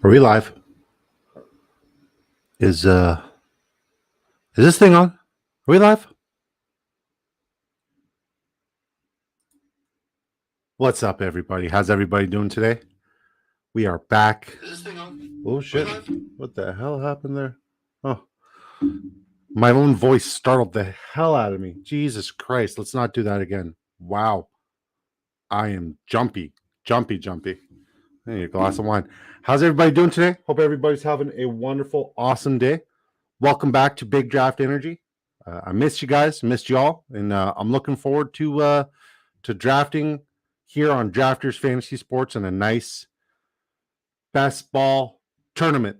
Are we live? Is this thing on? Are we live? What's up, everybody? How's everybody doing today? We are back. Is this thing on? Oh shit! What the hell happened there? Oh, my own voice startled the hell out of me. Jesus Christ! Let's not do that again. Wow, I am jumpy. I need a glass of wine. How's everybody doing today? Hope everybody's having a wonderful, awesome day. Welcome back to Big Draft Energy. I missed you guys, missed y'all, and I'm looking forward to drafting here on Drafters Fantasy Sports in a nice best ball tournament.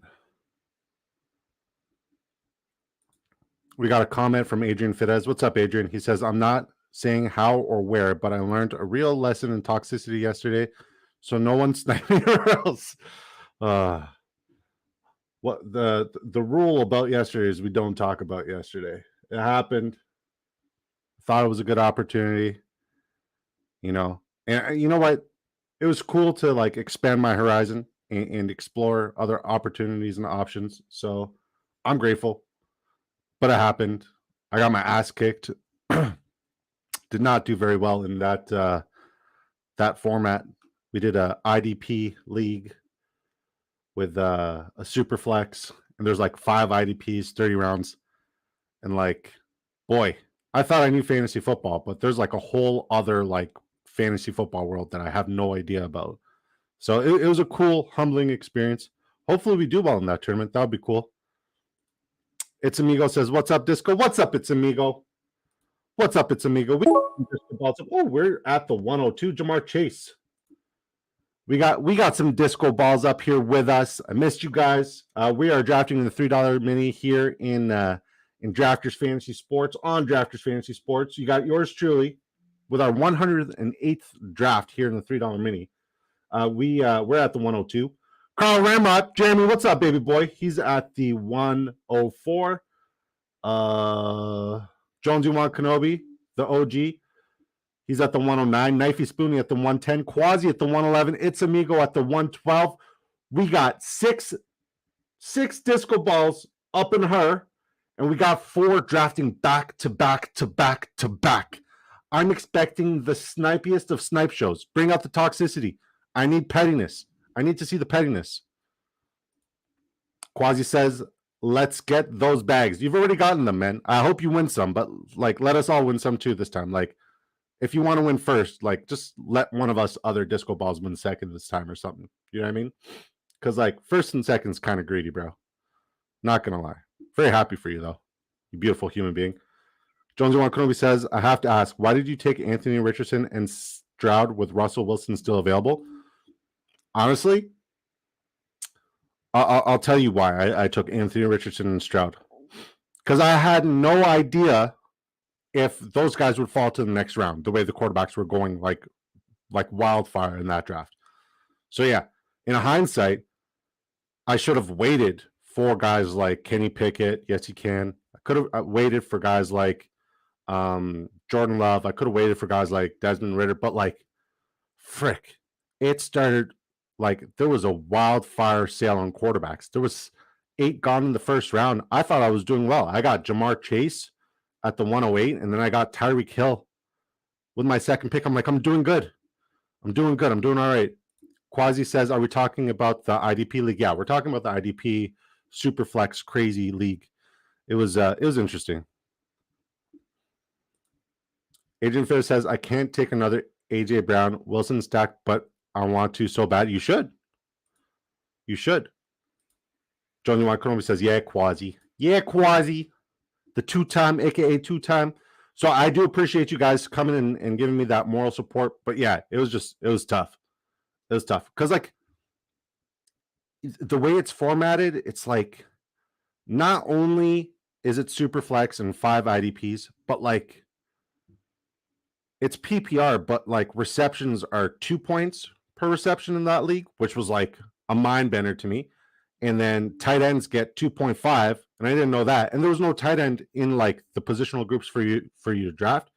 We got a comment from Adrian Fidesz. What's up, Adrian? He says, I'm not saying how or where, but I learned a real lesson in toxicity yesterday, so no one snipe me or else. What the rule about yesterday is we don't talk about yesterday. It happened. Thought it was a good opportunity, and you know what? It was cool to like expand my horizon and explore other opportunities and options. So I'm grateful, but it happened. I got my ass kicked. Did not do very well in that format. We did a IDP league with a super flex, and there's like 5 IDPs, 30 rounds, and like, boy, I thought I knew fantasy football, but there's like a whole other like fantasy football world that I have no idea about. So it was a cool, humbling experience. Hopefully we do well in that tournament. That would be cool. It's Amigo says, what's up, Disco? What's up, It's Amigo? What's up, It's Amigo? We're at the 102. Jamar Chase. We got some disco balls up here with us. I missed you guys. We are drafting in the $3 mini here in Drafters Fantasy Sports on Drafters Fantasy Sports. You got yours truly with our 108th draft here in the $3 mini. We're at the 102. Carl Ramrod, Jeremy, what's up, baby boy? He's at the 104. Jonesy Wan Kenobi, the OG. He's at the 109. Knifey Spoonie at the 110. Quasi at the 111. It's Amigo at the 112. We got six disco balls up in her, and we got 4 drafting back to back to back to back. I'm expecting the snipiest of snipe shows. Bring out the toxicity. I need pettiness. I need to see the pettiness. Quasi says, let's get those bags. You've already gotten them, man. I hope you win some, but like, let us all win some too this time. Like, if you want to win first, like, just let one of us other disco balls win second this time or something. You know what I mean? Because like first and second's kind of greedy, bro. Not gonna lie. Very happy for you though. You beautiful human being. Jonesy Wan Kenobi says, I have to ask, why did you take Anthony Richardson and Stroud with Russell Wilson still available? Honestly, I'll tell you why I took Anthony Richardson and Stroud. Because I had no idea if those guys would fall to the next round, the way the quarterbacks were going like wildfire in that draft. So yeah, in hindsight, I should have waited for guys like Kenny Pickett. Yes, you can. I could have waited for guys like Jordan Love. I could have waited for guys like Desmond Ridder, but like, frick, it started like there was a wildfire sale on quarterbacks. There was 8 gone in the first round. I thought I was doing well. I got Jamar Chase at the 108, and then I got Tyreek Hill with my second pick. I'm like, I'm doing good. I'm doing all right. Quasi says, are we talking about the IDP league? Yeah, we're talking about the IDP Superflex crazy league. It was interesting. Adrian Fair says, I can't take another AJ Brown Wilson stack, but I want to so bad. You should. You should. Johnny Wankonomi says, yeah, Quasi. Yeah, Quasi. The 2-time, aka 2-time. So I do appreciate you guys coming in and giving me that moral support. But yeah, it was tough. It was tough. Because like the way it's formatted, it's like not only is it super flex and 5 IDPs, but like it's PPR, but like receptions are 2 points per reception in that league, which was like a mind bender to me. And then tight ends get 2.5, and I didn't know that. And there was no tight end in like the positional groups for you to draft.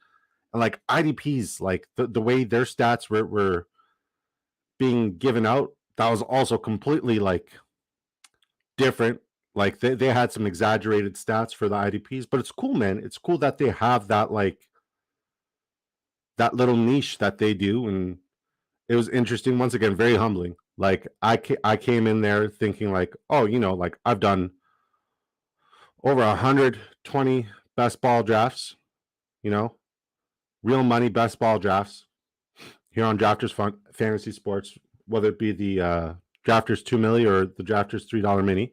And like IDPs, like the way their stats were being given out, that was also completely like different. Like they had some exaggerated stats for the IDPs, but it's cool, man. It's cool that they have that like that little niche that they do, and it was interesting. Once again, very humbling. Like I came in there thinking like, oh, like I've done over 120 best ball drafts, real money best ball drafts here on Drafters Fantasy Sports, whether it be the Drafters 2 milli or the Drafters $3 mini.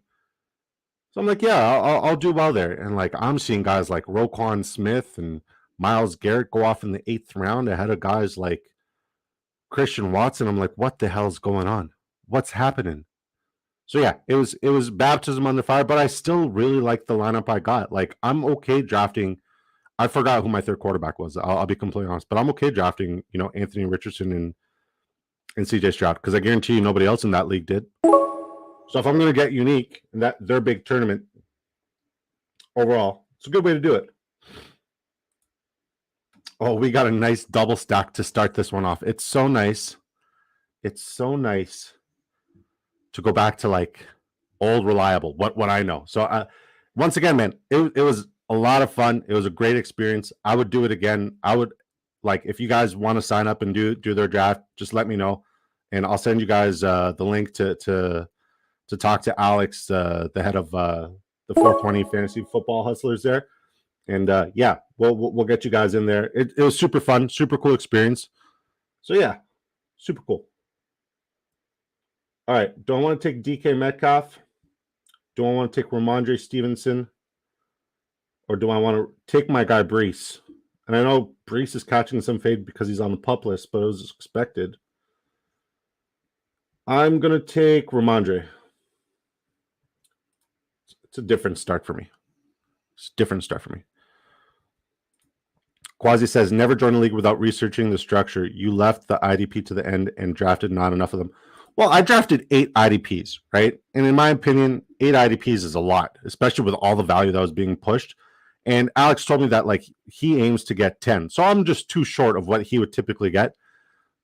So I'm like, yeah, I'll do well there. And like I'm seeing guys like Roquan Smith and Myles Garrett go off in the 8th round ahead of guys like Christian Watson. I'm like, what the hell's going on? What's happening? So yeah, it was baptism under fire, but I still really like the lineup I got. Like I'm okay drafting. I forgot who my third quarterback was. I'll be completely honest, but I'm okay drafting, Anthony Richardson and CJ Stroud because I guarantee you nobody else in that league did. So if I'm going to get unique in their big tournament overall, it's a good way to do it. Oh, we got a nice double stack to start this one off. It's so nice. It's so nice to go back to like old reliable, what I know. So once again, man, it was a lot of fun. It was a great experience. I would do it again. I would like if you guys want to sign up and do their draft, just let me know, and I'll send you guys the link to talk to Alex, the head of the 420 Fantasy Football Hustlers there, and yeah, we'll get you guys in there. It was super fun, super cool experience. So yeah, super cool. All right, do I want to take DK Metcalf? Do I want to take Ramondre Stevenson? Or do I want to take my guy Breece? And I know Breece is catching some fade because he's on the pup list, but it was expected. I'm going to take Ramondre. It's a different start for me. It's a different start for me. Quasi says, never join a league without researching the structure. You left the IDP to the end and drafted not enough of them. Well, I drafted 8 IDPs, right? And in my opinion, 8 IDPs is a lot, especially with all the value that was being pushed. And Alex told me that like he aims to get 10. So I'm just too short of what he would typically get.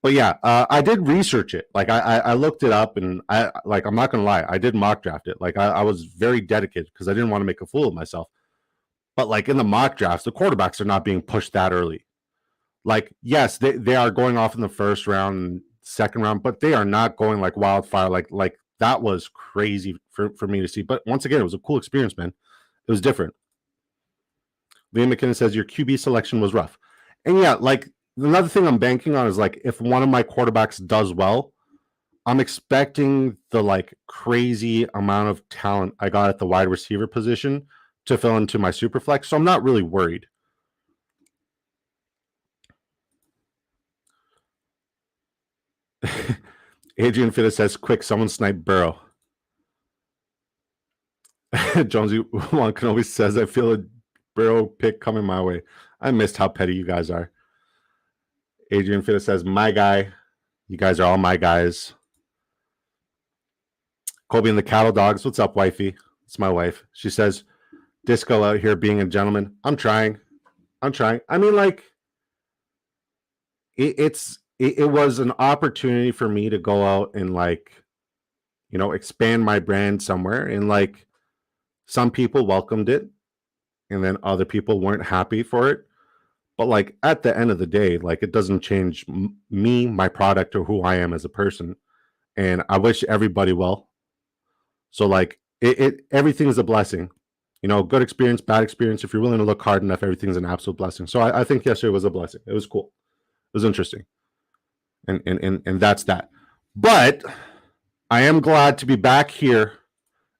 But yeah, I did research it. Like I looked it up, and I'm not gonna lie, I did mock draft it. Like I was very dedicated because I didn't want to make a fool of myself. But like in the mock drafts, the quarterbacks are not being pushed that early. Like, yes, they are going off in the first round, second round, but they are not going like wildfire. Like that was crazy for me to see. But once again, it was a cool experience, man. It was different. Liam McKinnon says your QB selection was rough. And yeah, like another thing I'm banking on is like if one of my quarterbacks does well, I'm expecting the like crazy amount of talent I got at the wide receiver position to fill into my super flex. So I'm not really worried. Adrian Fitta says, quick, someone snipe Burrow. Jonesy One Kenobi says, I feel a Burrow pick coming my way. I missed how petty you guys are. Adrian Fitta says, my guy. You guys are all my guys. Colby and the Cattle Dogs. What's up, wifey? It's my wife. She says, Disco out here being a gentleman. I'm trying. I mean, like, it was an opportunity for me to go out and like, expand my brand somewhere. And like some people welcomed it and then other people weren't happy for it. But like at the end of the day, like it doesn't change me, my product, or who I am as a person. And I wish everybody well. So like everything is a blessing. Good experience, bad experience. If you're willing to look hard enough, everything's an absolute blessing. So I think yesterday was a blessing. It was cool. It was interesting. And that's that. But I am glad to be back here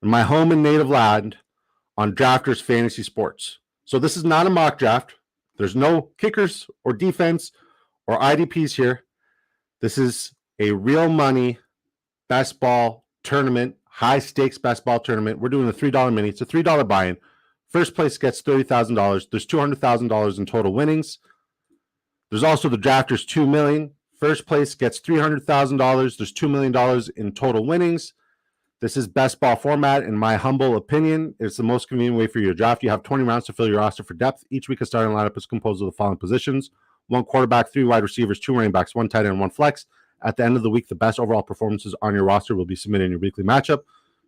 in my home and native land on Drafters Fantasy Sports. So this is not a mock draft. There's no kickers or defense or IDPs here. This is a real money best ball tournament, high stakes best ball tournament. We're doing a $3 mini. It's a $3 buy-in. First place gets $30,000. There's $200,000 in total winnings. There's also the Drafters 2 million. First place gets $300,000. There's $2 million in total winnings. This is best ball format. In my humble opinion, it's the most convenient way for you to draft. You have 20 rounds to fill your roster for depth. Each week, a starting lineup is composed of the following positions: 1 quarterback, 3 wide receivers, 2 running backs, 1 tight end, 1 flex. At the end of the week, the best overall performances on your roster will be submitted in your weekly matchup.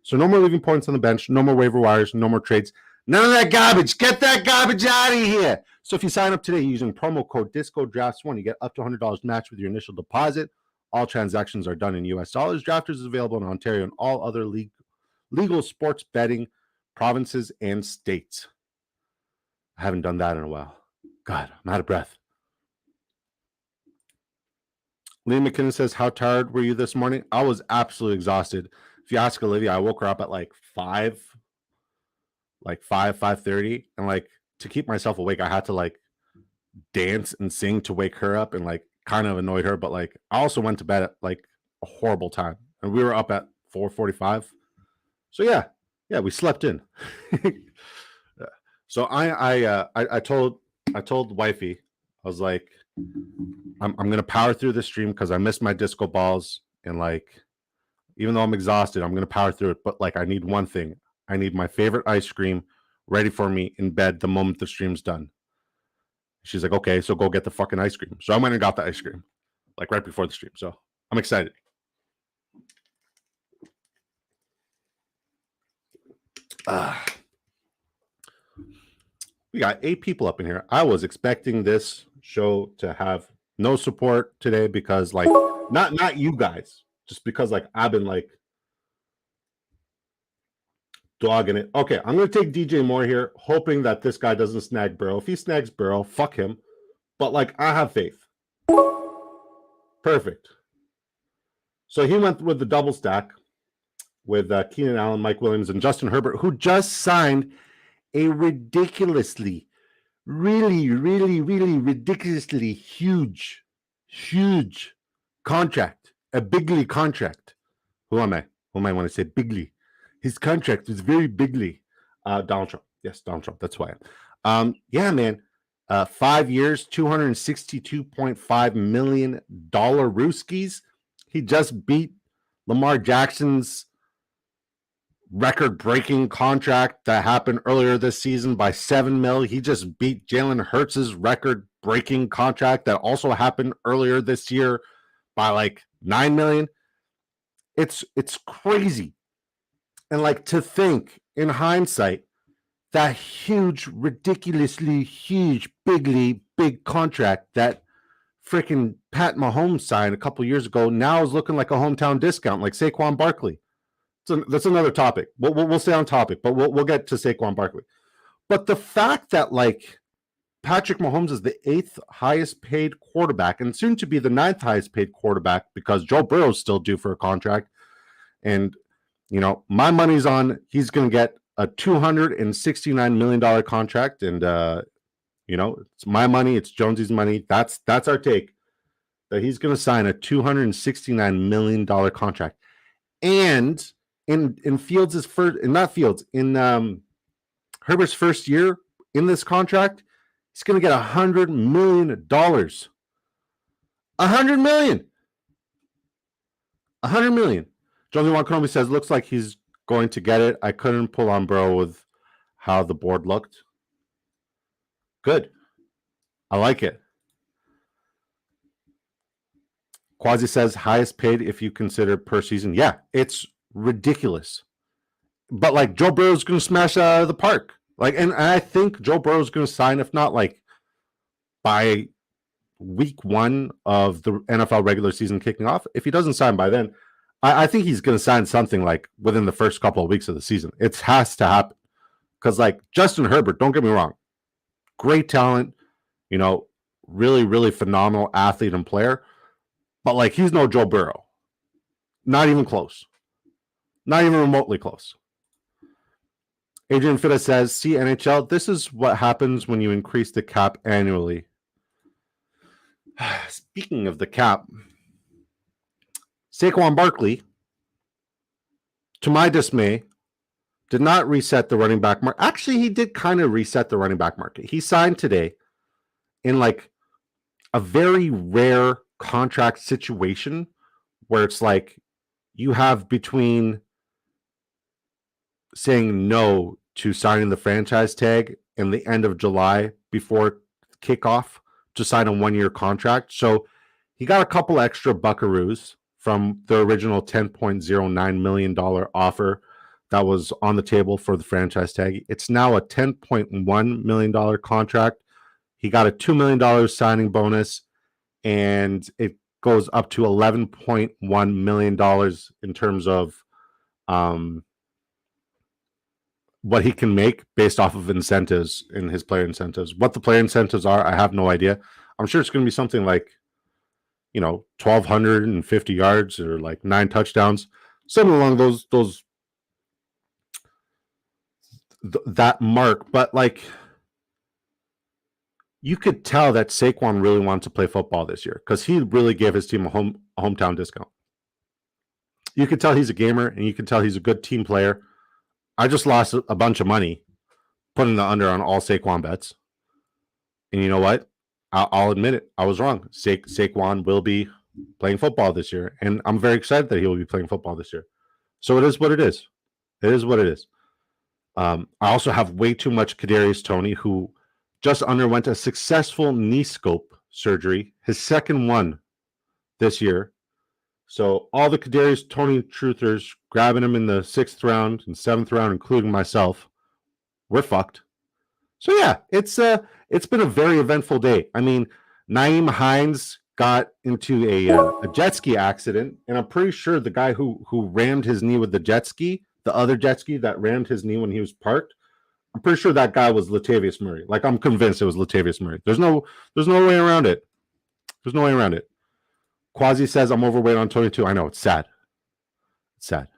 So no more leaving points on the bench, no more waiver wires, no more trades. None of that garbage. Get that garbage out of here. So if you sign up today using promo code DiscoDrafts1, you get up to $100 match with your initial deposit. All transactions are done in US dollars. Drafters is available in Ontario and all other legal sports betting provinces and states. I haven't done that in a while. God, I'm out of breath. Lee McKinnon says, how tired were you this morning? I was absolutely exhausted. If you ask Olivia, I woke her up at like 5:30, and like to keep myself awake, I had to like dance and sing to wake her up and like kind of annoyed her. But like I also went to bed at like a horrible time, and we were up at 4:45. So yeah, we slept in. So I told wifey, I was like, I'm gonna power through this stream because I missed my disco balls, and like even though I'm exhausted, I'm gonna power through it. But like I need one thing. I need my favorite ice cream ready for me in bed the moment the stream's done. She's like, okay, so go get the fucking ice cream. So I went and got the ice cream, like right before the stream. So I'm excited. We got 8 people up in here. I was expecting this show to have no support today because like not you guys, just because like I've been like dogging it. Okay, I'm going to take DJ Moore here, hoping that this guy doesn't snag Burrow. If he snags Burrow, fuck him. But, like, I have faith. Perfect. So he went with the double stack with Keenan Allen, Mike Williams, and Justin Herbert, who just signed a ridiculously, really ridiculously huge contract. A bigly contract. Who am I? Who am I when I say bigly? His contract was very bigly. Donald Trump. Yes, Donald Trump. That's why. Yeah, man. 5 years, $262.5 million Rooskies. He just beat Lamar Jackson's record-breaking contract that happened earlier this season by $7 million. He just beat Jalen Hurts' record-breaking contract that also happened earlier this year by like $9 million. It's crazy. And like to think in hindsight, that huge, ridiculously huge, big contract that freaking Pat Mahomes signed a couple years ago now is looking like a hometown discount, like Saquon Barkley. So that's another topic. We'll stay on topic, but we'll get to Saquon Barkley. But the fact that like Patrick Mahomes is the 8th highest paid quarterback and soon to be the 9th highest paid quarterback because Joe Burrow is still due for a contract. And, you know, my money's on he's going to get a $269 million contract. And, you know, it's my money. It's Jonesy's money. That's our take, that he's going to sign a $269 million contract. And in Fields' first, not Fields, in Herbert's first year in this contract, he's going to get $100 million. $100 million. $100 million. Jonesy Wankonomi says, looks like he's going to get it. I couldn't pull on Burrow with how the board looked. Good. I like it. Quasi says, highest paid if you consider per season. Yeah, it's ridiculous. But like Joe Burrow's going to smash out of the park. Like, and I think Joe Burrow's going to sign, if not like by week 1 of the NFL regular season kicking off. If he doesn't sign by then, I think he's going to sign something like within the first couple of weeks of the season. It has to happen. Because like Justin Herbert, don't get me wrong, great talent, you know, really phenomenal athlete and player. But like he's no Joe Burrow. Not even close. Not even remotely close. Adrian Fitta says, see NHL, this is what happens when you increase the cap annually. Speaking of the cap, Saquon Barkley, to my dismay, did not reset the running back market. Actually, he did kind of reset the running back market. He signed today in like a very rare contract situation where it's like you have between saying no to signing the franchise tag and the end of July before kickoff to sign a 1-year contract. So he got a couple extra buckaroos from the original $10.09 million offer that was on the table for the franchise tag. It's now a $10.1 million contract. He got a $2 million signing bonus, and it goes up to $11.1 million in terms of what he can make based off of incentives in his player incentives. What the player incentives are, I have no idea. I'm sure it's going to be something like, 1,250 yards or like 9 touchdowns, something along that mark. But like, you could tell that Saquon really wanted to play football this year because he really gave his team a hometown discount. You could tell he's a gamer, and you can tell he's a good team player. I just lost a bunch of money putting the under on all Saquon bets. And you know what? I'll admit it. I was wrong. Saquon will be playing football this year, and I'm very excited that he will be playing football this year. So it is what it is. It is what it is. I also have way too much Kadarius Toney, who just underwent a successful knee scope surgery, his second one this year. So all the Kadarius Toney truthers grabbing him in the 6th round and 7th round, including myself, we're fucked. So yeah, it's been a very eventful day. I mean, Nyheim Hines got into a jet ski accident, and I'm pretty sure the guy who rammed his knee with the jet ski, the other jet ski that rammed his knee when he was parked, I'm pretty sure that guy was Latavius Murray. Like, I'm convinced it was Latavius Murray. There's no way around it. There's no way around it. Quasi says I'm overweight on 22. I know, it's sad. It's sad.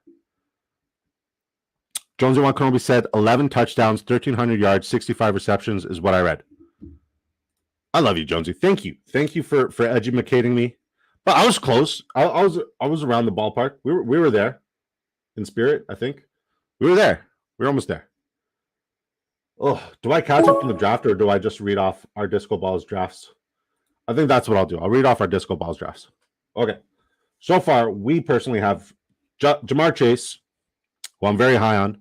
Jonesy Wankonobi said 11 touchdowns, 1,300 yards, 65 receptions is what I read. I love you, Jonesy. Thank you. Thank you for educating me. But I was close. I was around the ballpark. We were there in spirit, I think. We were there. We were almost there. Oh, do I catch up in the draft, or do I just read off our Disco Balls drafts? I think that's what I'll do. I'll read off our Disco Balls drafts. Okay. So far, we personally have Ja'Marr Chase, who I'm very high on.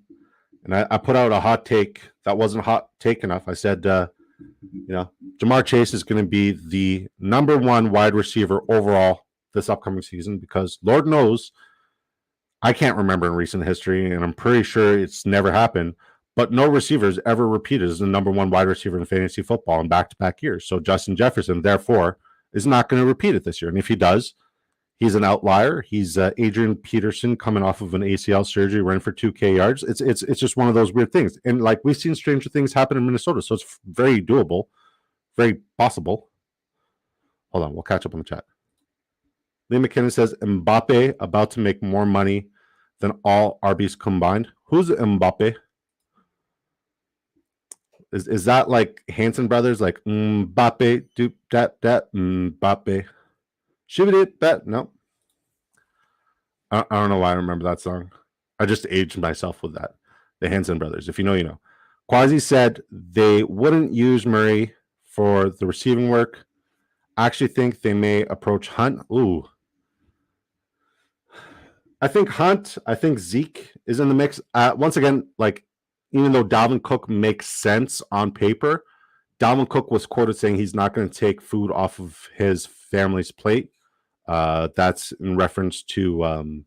And I put out a hot take that wasn't hot take enough. I said, Ja'Marr Chase is going to be the number 1 wide receiver overall this upcoming season, because Lord knows I can't remember in recent history, and I'm pretty sure it's never happened, but no receiver's ever repeated as the number 1 wide receiver in fantasy football in back-to-back years. So Justin Jefferson, therefore, is not going to repeat it this year. And if he does, he's an outlier. He's Adrian Peterson coming off of an ACL surgery, running for 2K yards. It's just one of those weird things. And like, we've seen stranger things happen in Minnesota, so it's very doable, very possible. Hold on, we'll catch up on the chat. Lee McKinnon says Mbappe about to make more money than all RBs combined. Who's Mbappe? Is that like Hanson brothers? Like Mbappe, doop dat Mbappe. Shibidit bet. No. I don't know why I remember that song. I just aged myself with that. The Hanson brothers. If you know, you know. Quasi said they wouldn't use Murray for the receiving work. I actually think they may approach Hunt. Ooh. I think Zeke is in the mix. Once again, like, even though Dalvin Cook makes sense on paper, Dalvin Cook was quoted saying he's not going to take food off of his family's plate. That's in reference to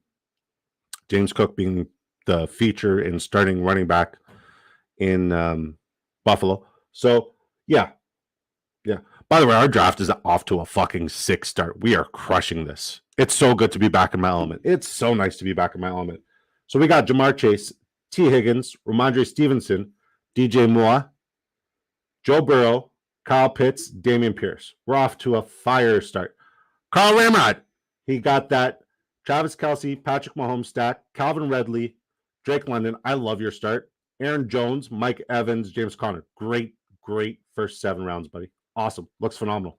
James Cook being the feature and starting running back in Buffalo. So, yeah. By the way, our draft is off to a fucking 6 start. We are crushing this. It's so good to be back in my element. It's so nice to be back in my element. So we got Ja'Marr Chase, T. Higgins, Ramondre Stevenson, DJ Moore, Joe Burrow, Kyle Pitts, Dameon Pierce. We're off to a fire start. Carl Ramrod, he got that. Travis Kelce, Patrick Mahomes stack, Calvin Ridley, Drake London. I love your start. Aaron Jones, Mike Evans, James Conner. Great first 7 rounds, buddy. Awesome. Looks phenomenal.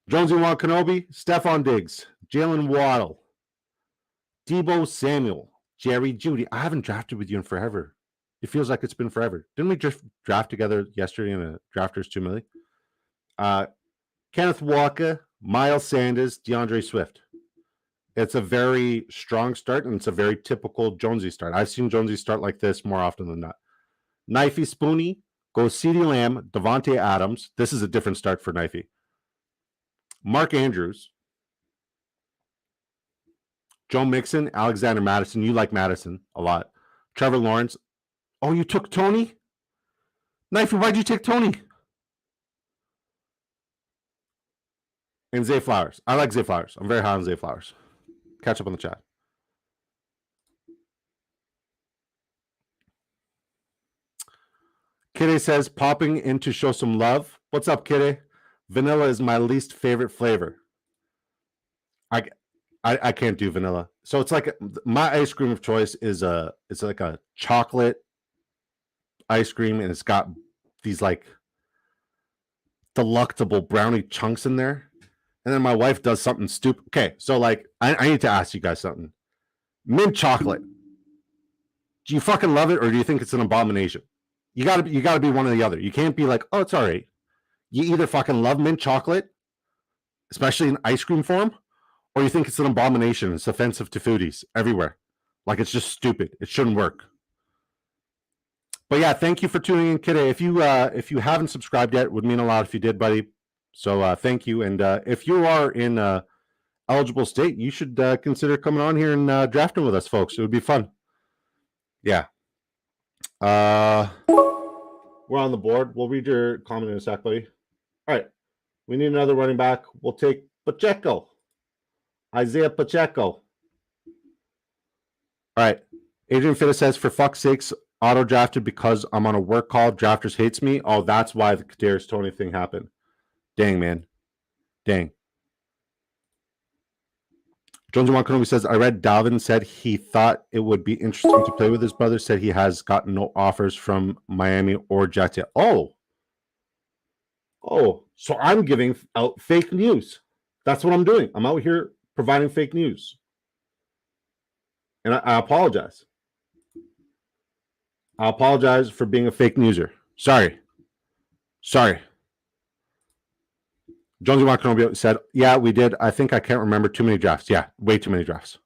Jonesy Wankonobi, Stephon Diggs, Jalen Waddle, Deebo Samuel, Jerry Jeudy. I haven't drafted with you in forever. It feels like it's been forever. Didn't we just draft together yesterday in a Drafters 2 million? Kenneth Walker, Miles Sanders, DeAndre Swift. It's a very strong start, and it's a very typical Jonesy start. I've seen Jonesy start like this more often than not. Knifey Spoony, go CeeDee Lamb, Devontae Adams. This is a different start for Knifey. Mark Andrews, Joe Mixon, Alexander Madison. You like Madison a lot. Trevor Lawrence. Oh, you took Tony? Knifey, why'd you take Tony? And Zay Flowers. I like Zay Flowers. I'm very high on Zay Flowers. Catch up on the chat. Kitty says, popping in to show some love. What's up, Kitty? Vanilla is my least favorite flavor. I can't do vanilla. So it's like my ice cream of choice is it's like a chocolate ice cream, and it's got these like delectable brownie chunks in there. And then my wife does something stupid. Okay, so like I need to ask you guys something. Mint chocolate. Do you fucking love it, or do you think it's an abomination? You gotta be one or the other. You can't be like, oh, it's all right. You either fucking love mint chocolate, especially in ice cream form, or you think it's an abomination. It's offensive to foodies everywhere. Like it's just stupid. It shouldn't work. But yeah, thank you for tuning in, Kitty. If you haven't subscribed yet, it would mean a lot if you did, buddy. So thank you. And if you are in eligible state, you should consider coming on here and drafting with us, folks. It would be fun. Yeah. We're on the board. We'll read your comment in a sec, buddy. All right. We need another running back. We'll take Pacheco. Isaiah Pacheco. All right. Adrian Fitta says, for fuck's sakes, auto drafted because I'm on a work call. Drafters hates me. Oh, that's why the Kadarius Toney thing happened. Dang, man. Dang. Jonesy Kenobi says, I read Dalvin said he thought it would be interesting to play with his brother. Said he has gotten no offers from Miami or Jets yet. Oh, so I'm giving out fake news. That's what I'm doing. I'm out here providing fake news. And I apologize. I apologize for being a fake newser. Sorry. Jonesy Kenobi said, yeah, we did. I think I can't remember too many drafts. Yeah, way too many drafts.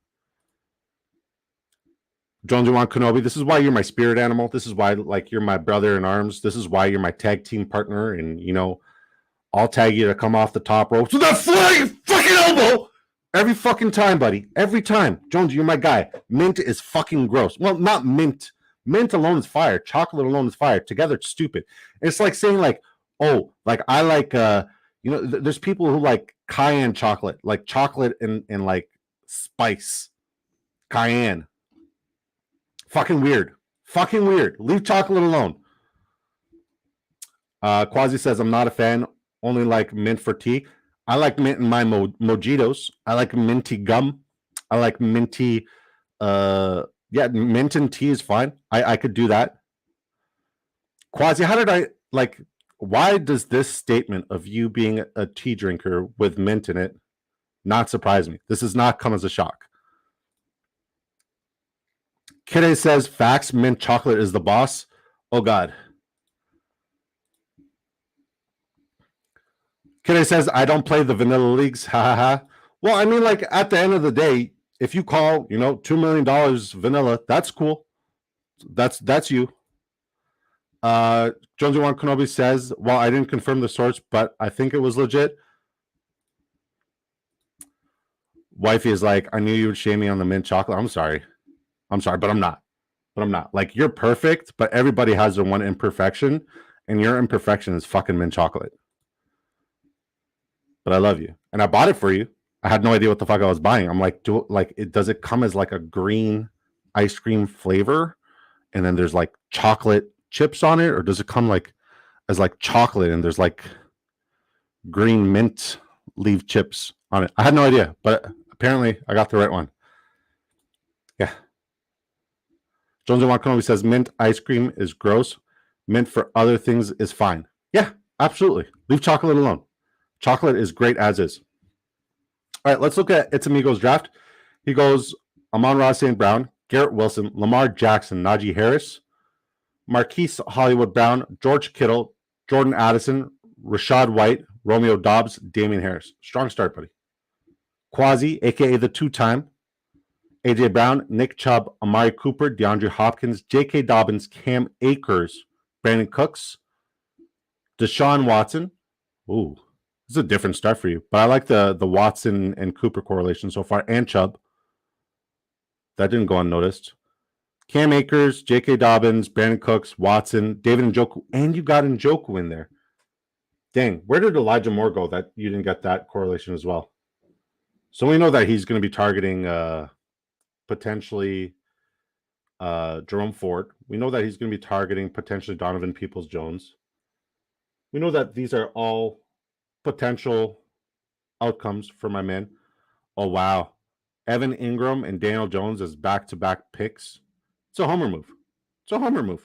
Jonesy Kenobi, this is why you're my spirit animal. This is why, like, you're my brother in arms. This is why you're my tag team partner. And, you know, I'll tag you to come off the top rope with that flying fucking elbow every fucking time, buddy. Every time. Jonesy, you're my guy. Mint is fucking gross. Well, not mint. Mint alone is fire. Chocolate alone is fire. Together, it's stupid. It's like saying, like, oh, like, I like, you know, there's people who like cayenne chocolate, like chocolate and like spice. Cayenne. Fucking weird. Leave chocolate alone. Quasi says, I'm not a fan. Only like mint for tea. I like mint in my mojitos. I like minty gum. I like minty. Yeah, mint and tea is fine. I could do that. Quasi, how did I like? Why does this statement of you being a tea drinker with mint in it not surprise me? This has not come as a shock. Kide says, facts, mint chocolate is the boss. Oh, God. Kide says, I don't play the vanilla leagues. Ha ha ha. Well, I mean, like, at the end of the day, if you call, you know, $2 million vanilla, that's cool. That's you. Jonesy Kenobi says, well, I didn't confirm the source, but I think it was legit. Wifey is like, I knew you would shame me on the mint chocolate. I'm sorry, but I'm not. Like, you're perfect, but everybody has their one imperfection, and your imperfection is fucking mint chocolate. But I love you, and I bought it for you. I had no idea what the fuck I was buying. I'm like, does it come as like a green ice cream flavor, and then there's like chocolate chips on it, or does it come like as like chocolate and there's like green mint leaf chips on it? I had no idea, but apparently I got the right one. Yeah. Jonesy Kenobi says mint ice cream is gross. Mint for other things is fine. Yeah, absolutely. Leave chocolate alone. Chocolate is great as is. All right, let's look at It's Amigos draft. He goes Amon-Ra St. Brown, Garrett Wilson, Lamar Jackson, Najee Harris, Marquise Hollywood Brown, George Kittle, Jordan Addison, Rashad White, Romeo Dobbs, Damian Harris. Strong start, buddy. Quasi, a.k.a. the two-time, A.J. Brown, Nick Chubb, Amari Cooper, DeAndre Hopkins, J.K. Dobbins, Cam Akers, Brandon Cooks, Deshaun Watson. Ooh, this is a different start for you, but I like the Watson and Cooper correlation so far, and Chubb. That didn't go unnoticed. Cam Akers, J.K. Dobbins, Brandon Cooks, Watson, David Njoku, and you got Njoku in there. Dang, where did Elijah Moore go that you didn't get that correlation as well? So we know that he's going to be targeting potentially Jerome Ford. We know that he's going to be targeting potentially Donovan Peoples-Jones. We know that these are all potential outcomes for my men. Oh, wow. Evan Ingram and Daniel Jones as back-to-back picks. It's a homer move. It's a homer move.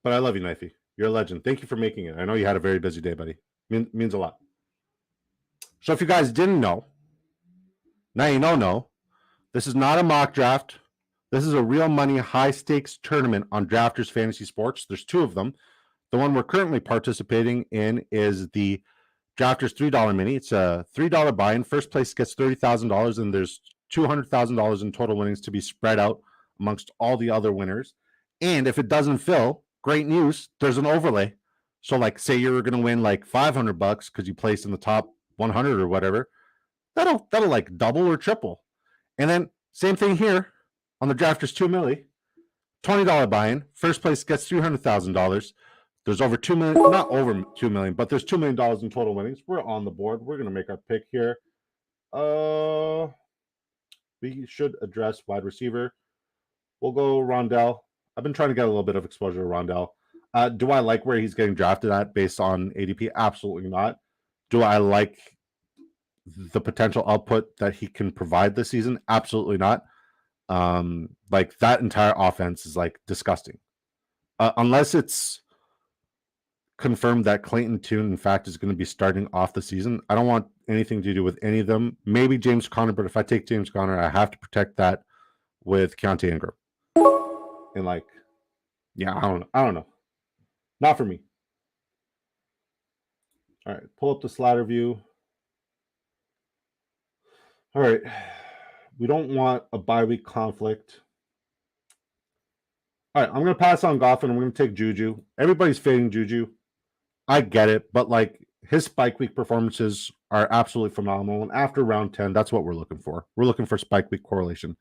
But I love you, Knifey. You're a legend. Thank you for making it. I know you had a very busy day, buddy. Means a lot. So if you guys didn't know, now you know. This is not a mock draft. This is a real money, high-stakes tournament on Drafters Fantasy Sports. There's two of them. The one we're currently participating in is the Drafters $3 mini. It's a $3 buy-in. First place gets $30,000, and there's $200,000 in total winnings to be spread out amongst all the other winners. And if it doesn't fill, great news, there's an overlay. So, like, say you're going to win like $500 because you placed in the top 100 or whatever. That'll like double or triple. And then same thing here on the Drafters 2 milli, $20 buy-in. First place gets $300,000. There's over 2 million, not over 2 million, but there's $2 million in total winnings. We're on the board. We're going to make our pick here. We should address wide receiver. We'll go Rondell. I've been trying to get a little bit of exposure to Rondell. Do I like where he's getting drafted at based on ADP? Absolutely not. Do I like the potential output that he can provide this season? Absolutely not. Like that entire offense is like disgusting. Unless it's confirmed that Clayton Tune, in fact, is going to be starting off the season, I don't want anything to do with any of them. Maybe James Conner, but if I take James Conner, I have to protect that with Keontae Ingram. And like, yeah, I don't know. Not for me. All right, pull up the slider view. All right, we don't want a bye week conflict. All right, I'm going to pass on Goff and I'm going to take Juju. Everybody's fading Juju. I get it, but like his spike week performances are absolutely phenomenal. And after round 10, that's what we're looking for. We're looking for spike week correlation.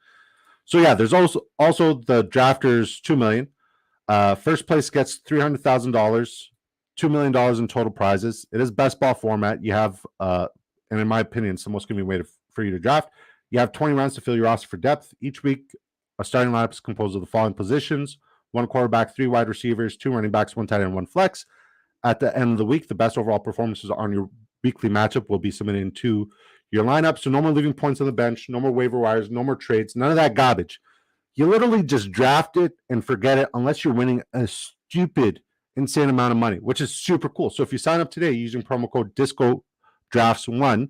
So yeah, there's also the Drafters 2 million. First place gets $300,000, $2 million in total prizes. It is best ball format. You have, and in my opinion, it's the most going to be way for you to draft. You have 20 rounds to fill your roster for depth. Each week, a starting lineup is composed of the following positions: 1 quarterback, 3 wide receivers, 2 running backs, 1 tight end, 1 flex. At the end of the week, the best overall performances on your weekly matchup will be submitted into your lineup. So no more leaving points on the bench, no more waiver wires, no more trades, none of that garbage. You literally just draft it and forget it unless you're winning a stupid, insane amount of money, which is super cool. So if you sign up today using promo code DISCODRAFTS1,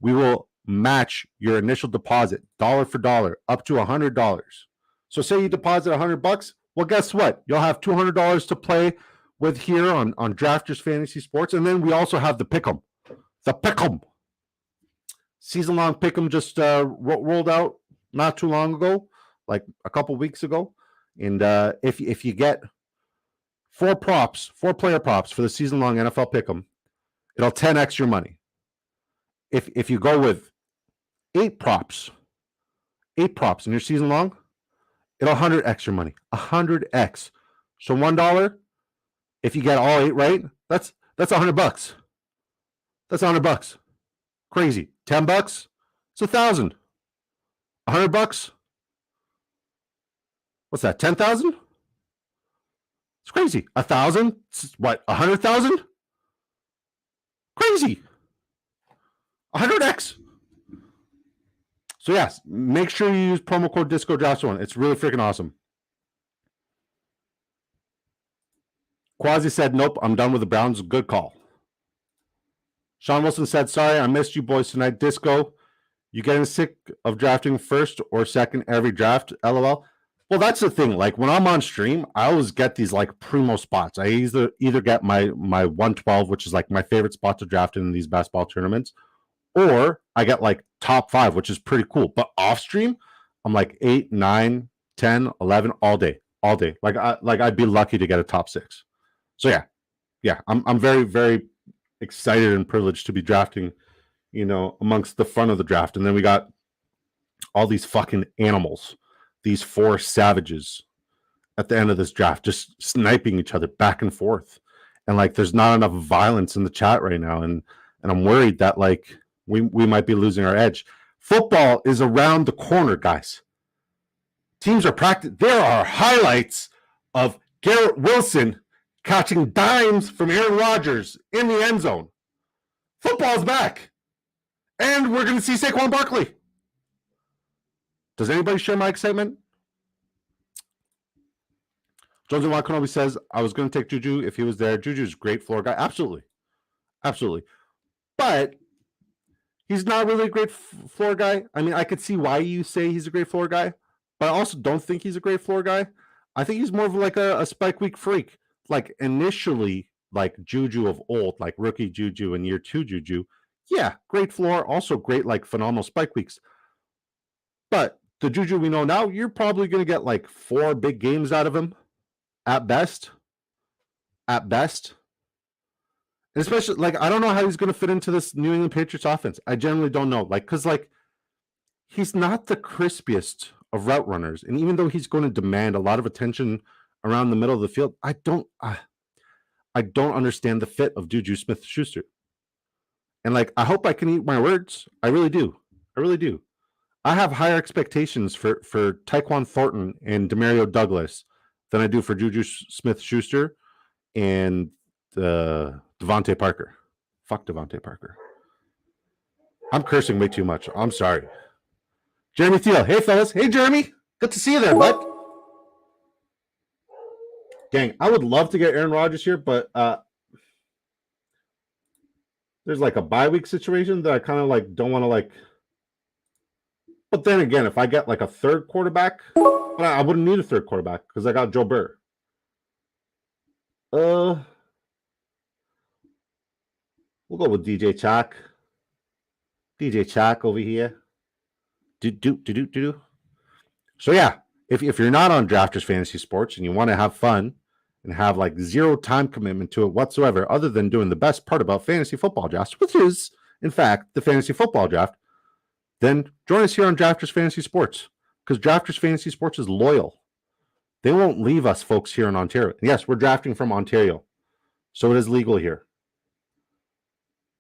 we will match your initial deposit dollar for dollar up to $100. So say you deposit $100, well, guess what? You'll have $200 to play with here on Drafters Fantasy Sports. And then we also have the Pick'em. The Pick'em. Season-long Pick'em just rolled out not too long ago, like a couple weeks ago. And if you get 4 player props for the season-long NFL Pick'em, it'll 10x your money. If you go with 8 props in your season-long, it'll 100x your money. 100x. So $1, if you get all 8 right, that's $100. That's $100. Crazy. $10, it's $1,000. $100. What's that? 10,000? It's crazy. 1,000? What? 100,000? Crazy. 100x. So yes, make sure you use promo code DISCODRAFTS1. It's really freaking awesome. Quasi said, nope, I'm done with the Browns. Good call. Sean Wilson said, sorry, I missed you boys tonight. Disco, you getting sick of drafting first or second every draft? LOL. Well, that's the thing. Like when I'm on stream, I always get these like primo spots. I either get my 112, which is like my favorite spot to draft in these basketball tournaments, or I get like top 5, which is pretty cool. But off stream, I'm like 8, 9, 10, 11 all day. Like I'd be lucky to get a top 6. So yeah, I'm very, very excited and privileged to be drafting, amongst the front of the draft. And then we got all these fucking animals, these 4 savages at the end of this draft, just sniping each other back and forth. And like, there's not enough violence in the chat right now. And I'm worried that like we might be losing our edge. Football is around the corner, guys. Teams are practicing. There are highlights of Garrett Wilson catching dimes from Aaron Rodgers in the end zone. Football's back. And we're going to see Saquon Barkley. Does anybody share my excitement? Jonesy Wakanobi says, I was going to take Juju if he was there. Juju's a great floor guy. Absolutely. Absolutely. But he's not really a great floor guy. I mean, I could see why you say he's a great floor guy, but I also don't think he's a great floor guy. I think he's more of like a spike week freak. Like initially, like Juju of old, like rookie Juju and year 2 Juju. Yeah, great floor. Also great, like phenomenal spike weeks. But the Juju we know now, you're probably going to get like 4 big games out of him at best. At best. And especially, like, I don't know how he's going to fit into this New England Patriots offense. I generally don't know. Like, because, like, he's not the crispiest of route runners. And even though he's going to demand a lot of attention around the middle of the field, I don't understand the fit of Juju Smith-Schuster. And, like, I hope I can eat my words. I really do. I really do. I have higher expectations for Tyquan Thornton and Demario Douglas than I do for Juju Smith-Schuster and Devontae Parker. Fuck Devontae Parker. I'm cursing way too much. I'm sorry. Jeremy Thiel. Hey, fellas. Hey, Jeremy. Good to see you there, bud. Gang, I would love to get Aaron Rodgers here, but there's like a bye week situation that I kind of like don't want to like. But then again, if I get like a third quarterback, I wouldn't need a third quarterback because I got Joe Burr. We'll go with DJ Chalk. DJ Chalk over here. So yeah, if you're not on Drafters Fantasy Sports and you want to have fun and have like zero time commitment to it whatsoever, other than doing the best part about fantasy football drafts, which is in fact the fantasy football draft, then join us here on Drafters Fantasy Sports because Drafters Fantasy Sports is loyal. They won't leave us folks here in Ontario. Yes, we're drafting from Ontario, so it is legal here.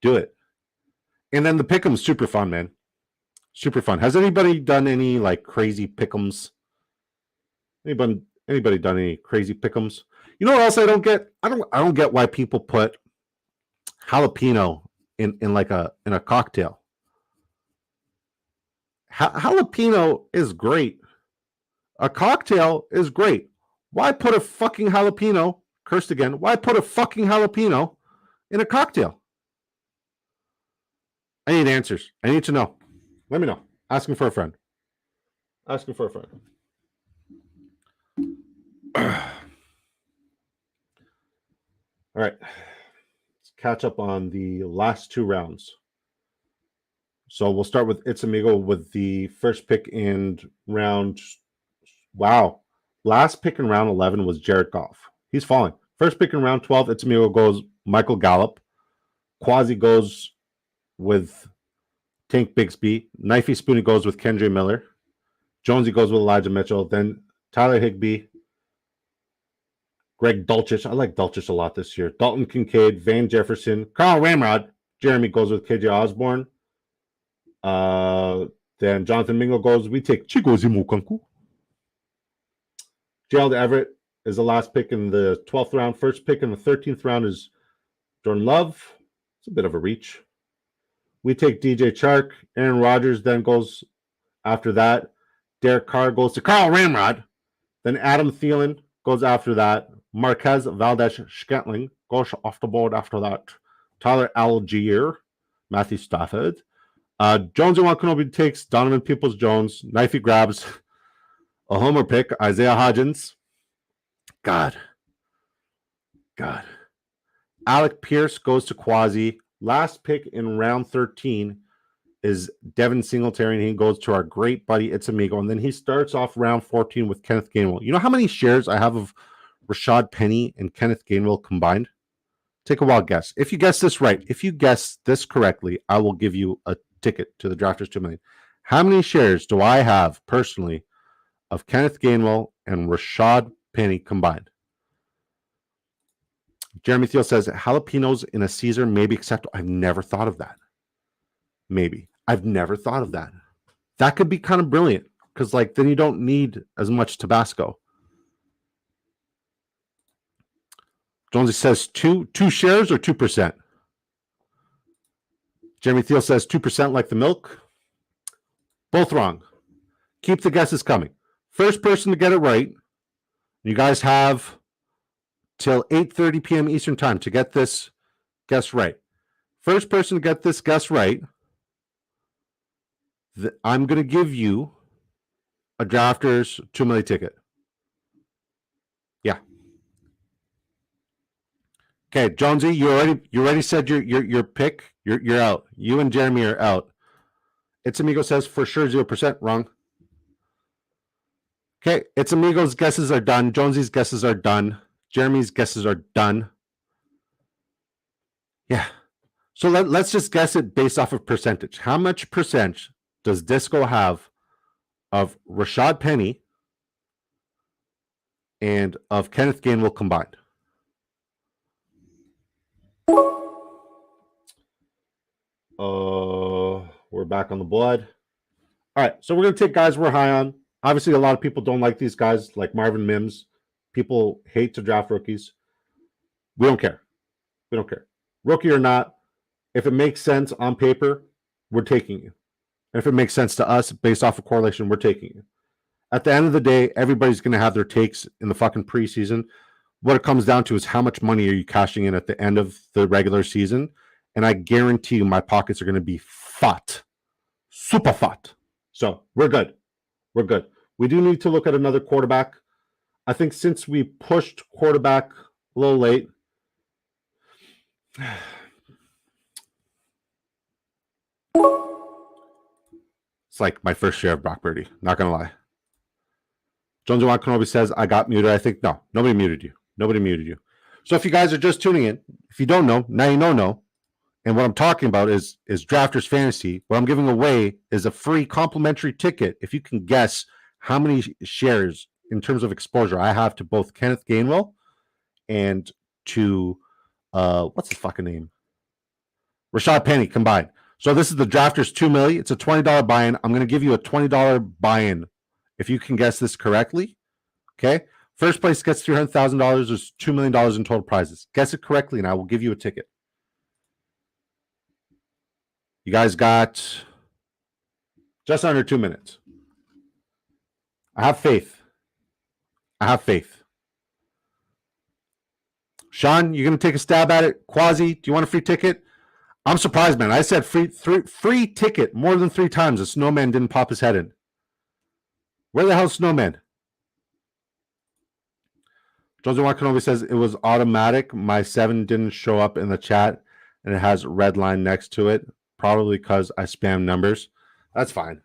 Do it. And then the pick'em's super fun, man. Super fun. Has anybody done any like crazy pick'ems? Anybody done any crazy pick'ems? You know what else I don't get? I don't get why people put jalapeno in like a cocktail. Jalapeno is great. A cocktail is great. Why put a fucking jalapeno? Cursed again. Why put a fucking jalapeno in a cocktail? I need answers. I need to know. Let me know. Asking for a friend. Asking for a friend. All right. Let's catch up on the last 2 rounds. So we'll start with It's Amigo with the first pick in round. Wow. Last pick in round 11 was Jared Goff. He's falling. First pick in round 12, It's Amigo goes Michael Gallup. Quasi goes with Tank Bigsby. Knifey Spoony goes with Kendre Miller. Jonesy goes with Elijah Mitchell. Then Tyler Higbee. Greg Dulcich. I like Dulcich a lot this year. Dalton Kincaid. Van Jefferson. Carl Ramrod. Jeremy goes with KJ Osborne. Then Jonathan Mingo goes. We take Chigozie Mukanku. Gerald Everett is the last pick in the 12th round. First pick in the 13th round is Jordan Love. It's a bit of a reach. We take DJ Chark. Aaron Rodgers then goes after that. Derek Carr goes to Carl Ramrod. Then Adam Thielen goes after that. Marquez Valdez-Scantling goes off the board after that. Tyler Algier. Matthew Stafford. Jonesy Wakanobi takes Donovan Peoples-Jones. Knifey grabs a homer pick. Isaiah Hodgins. God. Alec Pierce goes to Quasi. Last pick in round 13 is Devin Singletary, and he goes to our great buddy It's Amigo. And then he starts off round 14 with Kenneth Gainwell. You know how many shares I have of Rashad Penny and Kenneth Gainwell combined? Take a wild guess. If you guess this right, if you guess this correctly, I will give you a ticket to the Drafters 2 million. How many shares do I have personally of Kenneth Gainwell and Rashad Penny combined? Jeremy Thiel says jalapenos in a Caesar may be acceptable. I've never thought of that. Maybe. I've never thought of that. That could be kind of brilliant because, like, then you don't need as much Tabasco. Jonesy says two shares or 2%. Jeremy Thiel says 2% like the milk. Both wrong. Keep the guesses coming. First person to get it right. You guys have till 8:30 p.m. Eastern time to get this guess right. First person to get this guess right, I'm going to give you a Drafters 2 million ticket. Yeah. Okay, Jonesy, you already said your pick. You're out. You and Jeremy are out. It's Amigo says for sure 0%. Wrong. Okay, It's Amigo's guesses are done. Jonesy's guesses are done. Jeremy's guesses are done. Yeah. So let's just guess it based off of percentage. How much percent does Disco have of Rashad Penny and of Kenneth Gainwell combined? We're back on the blood. All right, so we're going to take guys we're high on. Obviously, a lot of people don't like these guys, like Marvin Mims. People hate to draft rookies. We don't care. We don't care. Rookie or not, if it makes sense on paper, we're taking you. And if it makes sense to us based off of correlation, we're taking you. At the end of the day, everybody's going to have their takes in the fucking preseason. What it comes down to is how much money are you cashing in at the end of the regular season? And I guarantee you my pockets are going to be fat. Super fat. So we're good. We're good. We do need to look at another quarterback. I think since we pushed quarterback a little late, it's like my first share of Brock Purdy. Not going to lie. Jonesy Juan Kenobi says, I got muted. I think, no, nobody muted you. Nobody muted you. So if you guys are just tuning in, if you don't know, now you know. And what I'm talking about is Drafters Fantasy. What I'm giving away is a free complimentary ticket if you can guess how many shares in terms of exposure I have to both Kenneth Gainwell and to what's his fucking name? Rashad Penny combined. So this is the Drafters 2 million. It's a $20 buy-in. I'm going to give you a $20 buy-in if you can guess this correctly. Okay. First place gets $300,000. There's $2 million in total prizes. Guess it correctly, and I will give you a ticket. You guys got just under 2 minutes. I have faith. I have faith. Sean, you're going to take a stab at it? Quasi, do you want a free ticket? I'm surprised, man. I said free ticket more than 3 times. The snowman didn't pop his head in. Where the hell's snowman? Jose Wakanobi says it was automatic. My 7 didn't show up in the chat, and it has a red line next to it. Probably because I spam numbers. That's fine.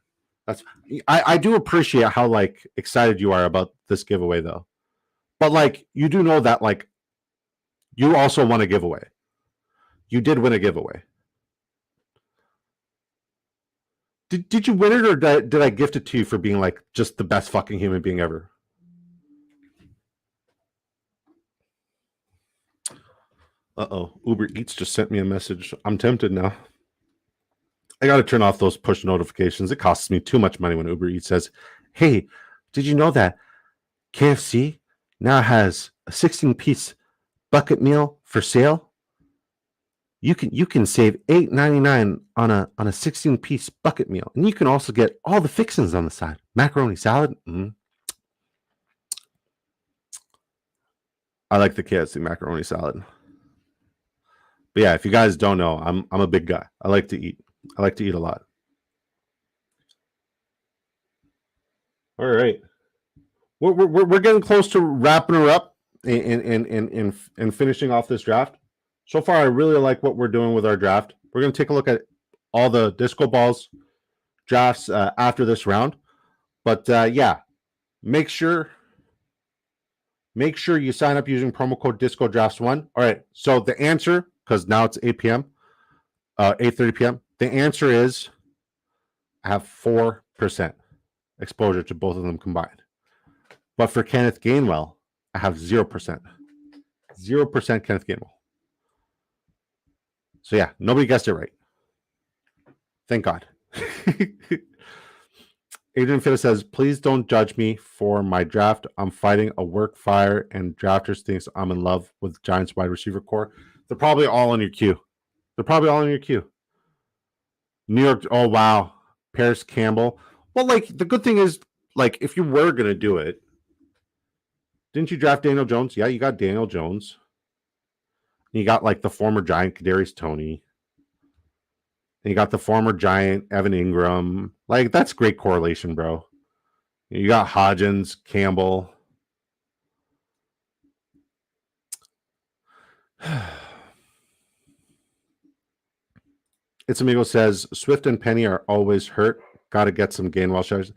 I do appreciate how like excited you are about this giveaway though. But like you do know that like you also won a giveaway. You did win a giveaway. Did you win it or did I gift it to you for being like just the best fucking human being ever? Uh-oh. Uber Eats just sent me a message. I'm tempted now. I got to turn off those push notifications. It costs me too much money when Uber Eats says, hey, did you know that KFC now has a 16-piece bucket meal for sale? You can save $8.99 on a 16-piece bucket meal. And you can also get all the fixings on the side. Macaroni salad. I like the KFC macaroni salad. But yeah, if you guys don't know, I'm a big guy. I like to eat. I like to eat a lot. All right. We're getting close to wrapping her up and finishing off this draft. So far, I really like what we're doing with our draft. We're going to take a look at all the Disco Balls drafts after this round. But yeah, make sure you sign up using promo code Disco Drafts 1. All right. So the answer, because now it's 8 p.m., 8:30 p.m. The answer is I have 4% exposure to both of them combined. But for Kenneth Gainwell, I have 0%. 0% Kenneth Gainwell. So yeah, nobody guessed it right. Thank God. Adrian Fitta says, please don't judge me for my draft. I'm fighting a work fire, and drafters thinks I'm in love with Giants wide receiver core. They're probably all on your queue. New York, oh wow. Paris Campbell. Well, like the good thing is, like, if you were gonna do it, didn't you draft Daniel Jones? Yeah, you got Daniel Jones. You got like the former Giant Kadarius Toney. And you got the former Giant Evan Ingram. Like, that's great correlation, bro. You got Hodgins, Campbell. It's Amigo says Swift and Penny are always hurt. Got to get some Gainwell shares.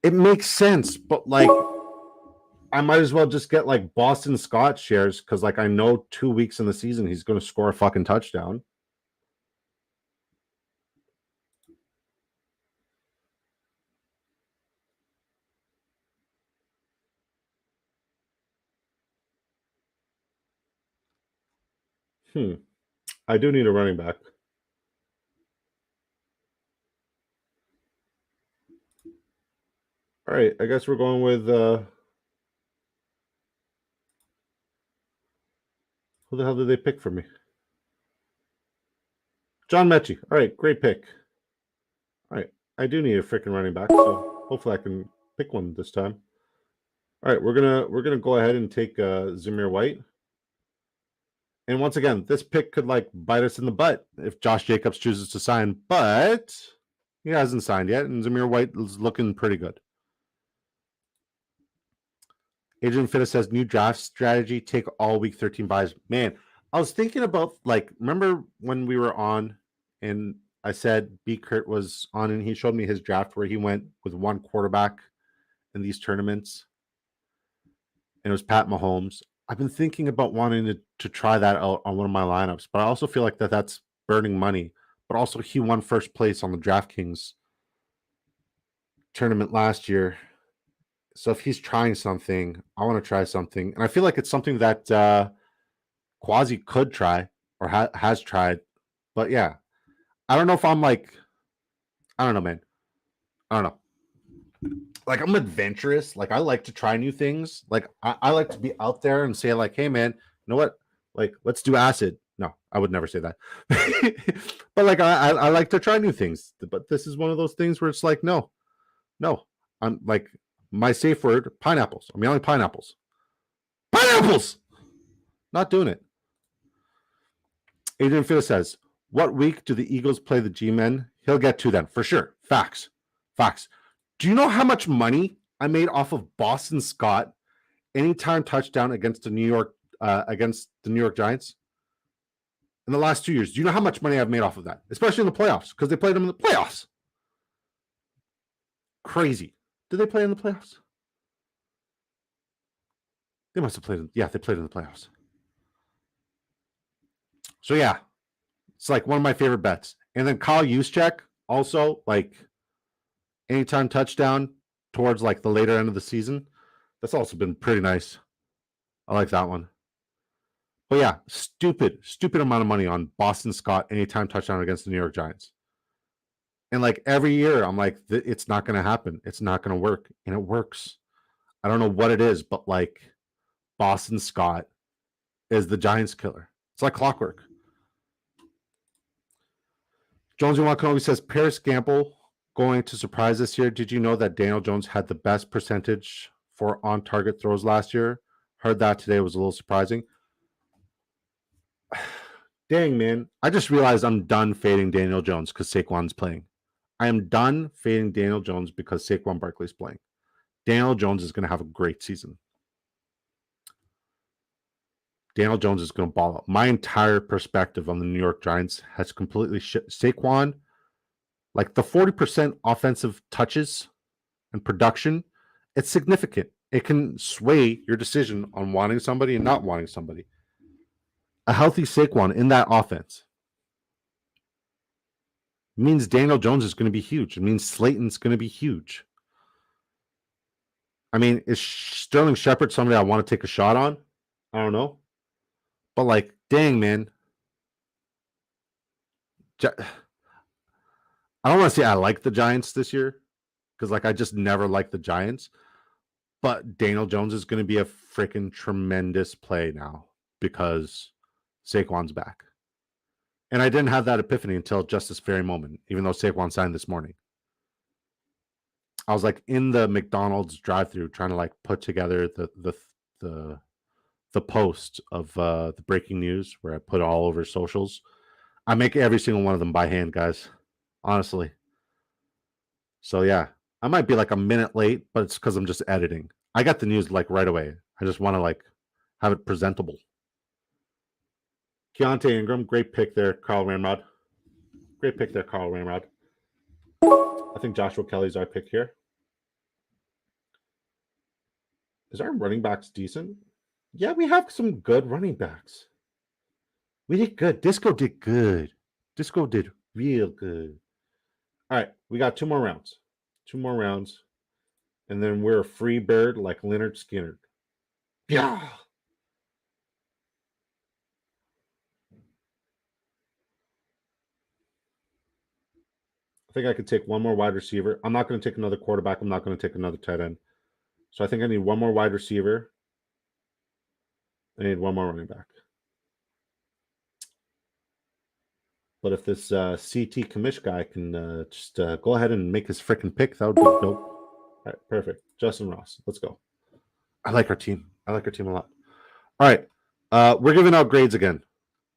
It makes sense, but like, I might as well just get like Boston Scott shares because, like, I know 2 weeks in the season he's going to score a fucking touchdown. I do need a running back. All right, I guess we're going with who the hell did they pick for me? John Mechie. All right, great pick. All right, I do need a freaking running back, so hopefully I can pick one this time. All right, we're gonna go ahead and take Zamir White. And once again, this pick could like bite us in the butt if Josh Jacobs chooses to sign, but he hasn't signed yet, and Zamir White is looking pretty good. Adrian Fitta says new draft strategy: take all week 13 buys. Man, I was thinking about, like, remember when we were on and I said B. Kurt was on and he showed me his draft where he went with one quarterback in these tournaments, and it was Pat Mahomes. I've been thinking about wanting to try that out on one of my lineups, but I also feel like that's burning money. But also, he won first place on the DraftKings tournament last year. So if he's trying something, I want to try something. And I feel like it's something that Quasi could try or has tried. But yeah, I don't know if I'm like, I don't know, man. I don't know. Like, I'm adventurous. Like, I like to try new things. Like, I like to be out there and say, like, hey, man, you know what? Like, let's do acid. No, I would never say that. But like, I like to try new things. But this is one of those things where it's like, no. I'm like, my safe word, pineapples. I'm yelling pineapples. Pineapples! Not doing it. Adrian Fitta says, what week do the Eagles play the G-Men? He'll get to them, for sure. Facts. Do you know how much money I made off of Boston Scott anytime touchdown against the New York Giants in the last 2 years? Do you know how much money I've made off of that? Especially in the playoffs, because they played them in the playoffs. Crazy. Did they play in the playoffs? They must have played. They played in the playoffs. So yeah, it's like one of my favorite bets. And then Kyle Juszczyk also, like, anytime touchdown towards like the later end of the season. That's also been pretty nice. I like that one. But yeah, stupid amount of money on Boston Scott anytime touchdown against the New York Giants. And like every year, I'm like, it's not going to happen. It's not going to work. And it works. I don't know what it is, but like, Boston Scott is the Giants killer. It's like clockwork. Jonesy Wakanobi says, Paris Campbell going to surprise this year. Did you know that Daniel Jones had the best percentage for on-target throws last year? Heard that today. Was a little surprising. Dang, man. I just realized I'm done fading Daniel Jones because Saquon's playing. I am done fading Daniel Jones because Saquon Barkley's playing. Daniel Jones is going to have a great season. Daniel Jones is going to ball out. My entire perspective on the New York Giants has completely shifted. Saquon, like the 40% offensive touches and production, it's significant. It can sway your decision on wanting somebody and not wanting somebody. A healthy Saquon in that offense It means Daniel Jones is going to be huge. It means Slayton's going to be huge. I mean, is Sterling Shepard somebody I want to take a shot on? I don't know. But like, dang, man. I don't want to say I like the Giants this year because like I just never liked the Giants. But Daniel Jones is going to be a freaking tremendous play now because Saquon's back. And I didn't have that epiphany until just this very moment, even though Saquon signed this morning. I was like in the McDonald's drive-thru trying to like put together the post of the breaking news where I put it all over socials. I make every single one of them by hand, guys. Honestly. So yeah, I might be like a minute late, but it's because I'm just editing. I got the news like right away. I just want to like have it presentable. Keontae Ingram, great pick there, Carl Ramrod. Great pick there, Carl Ramrod. I think Joshua Kelly's our pick here. Is our running backs decent? Yeah, we have some good running backs. We did good. Disco did good. Disco did real good. All right, we got 2 more rounds. 2 more rounds. And then we're a free bird like Leonard Skinner. Yeah. I think I could take one more wide receiver. I'm not going to take another quarterback. I'm not going to take another tight end. So I think I need one more wide receiver. I need one more running back. But if this CT Commish guy can just go ahead and make his freaking pick, that would be dope. All right, perfect. Justin Ross, let's go. I like our team. I like our team a lot. All right, we're giving out grades again.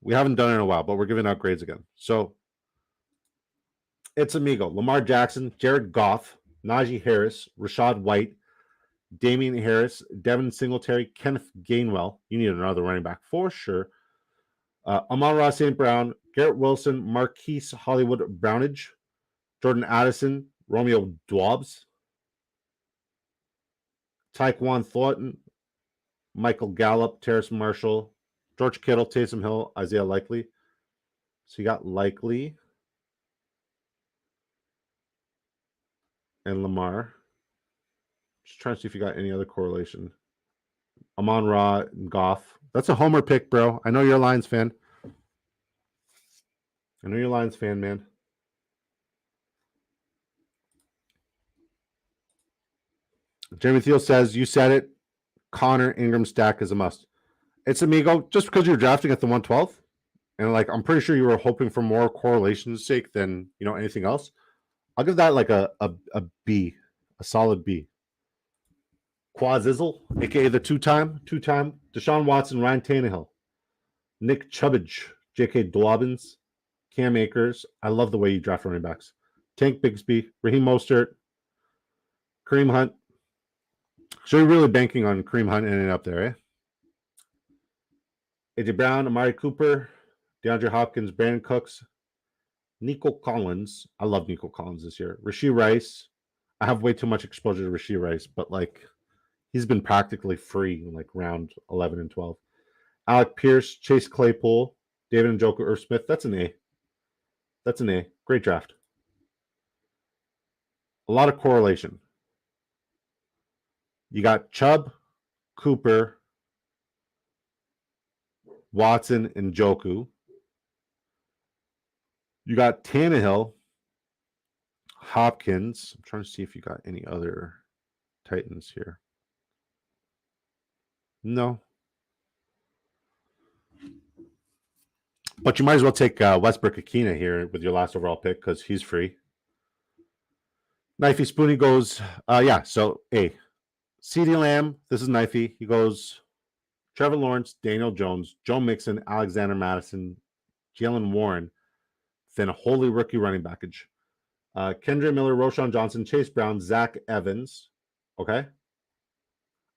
We haven't done it in a while, but we're giving out grades again. So it's Amigo, Lamar Jackson, Jared Goff, Najee Harris, Rashad White, Damian Harris, Devin Singletary, Kenneth Gainwell. You need another running back for sure. Amon-Ra St. Brown, Garrett Wilson, Marquise Hollywood Brownage, Jordan Addison, Romeo Doubs, Tyquan Thornton, Michael Gallup, Terrace Marshall, George Kittle, Taysom Hill, Isaiah Likely. So you got Likely and Lamar. Just trying to see if you got any other correlation. Amon-Ra and Goff. That's a homer pick, bro. I know you're a Lions fan. I know you're a Lions fan, man. Jeremy Thiel says, you said it. Connor Ingram stack is a must. It's Amigo, just because you're drafting at the 112th. And like I'm pretty sure you were hoping for more correlation's sake than anything else. I'll give that like a B, a solid B. Quazizzle, aka the two-time Deshaun Watson, Ryan Tannehill, Nick Chubbage, J.K. Dobbins, Cam Akers. I love the way you draft running backs. Tank Bigsby, Raheem Mostert, Kareem Hunt. So you're really banking on Kareem Hunt ending up there, eh? AJ Brown, Amari Cooper, DeAndre Hopkins, Brandon Cooks, Nico Collins. I love Nico Collins this year. Rashee Rice. I have way too much exposure to Rashee Rice, but like he's been practically free in like round 11 and 12. Alec Pierce, Chase Claypool, David Njoku, Irv Smith. That's an A. That's an A. Great draft. A lot of correlation. You got Chubb, Cooper, Watson, and Njoku. You got Tannehill, Hopkins. I'm trying to see if you got any other Titans here. No. But you might as well take Westbrook-Ikhine here with your last overall pick because he's free. Knifey Spoony goes, yeah, so A. CeeDee Lamb, this is Knifey. He goes Trevor Lawrence, Daniel Jones, Joe Mixon, Alexander Madison, Jalen Warren, then a wholly rookie running backage. Kendre Miller, Roschon Johnson, Chase Brown, Zach Evans. Okay.